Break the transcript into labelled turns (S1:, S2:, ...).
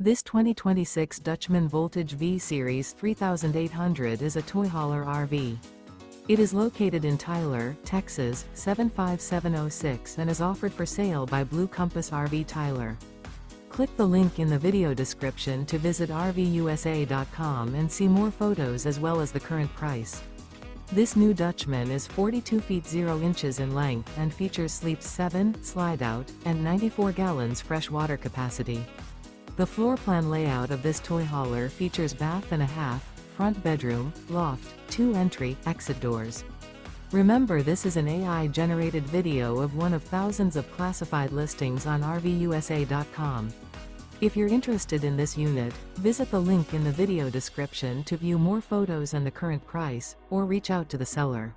S1: This 2026 Dutchmen Voltage V-Series 3800 is a toy hauler RV. It is located in Tyler, Texas, 75706 and is offered for sale by Blue Compass RV Tyler. Click the link in the video description to visit RVUSA.com and see more photos as well as the current price. This new Dutchmen is 42 feet 0 inches in length and features sleeps 7, Slideout, and 94 gallons fresh water capacity. The floor plan layout of this toy hauler features bath and a half, front bedroom, loft, 2 entry/exit doors. Remember, this is an AI-generated video of one of thousands of classified listings on RVUSA.com. If you're interested in this unit, visit the link in the video description to view more photos and the current price, or reach out to the seller.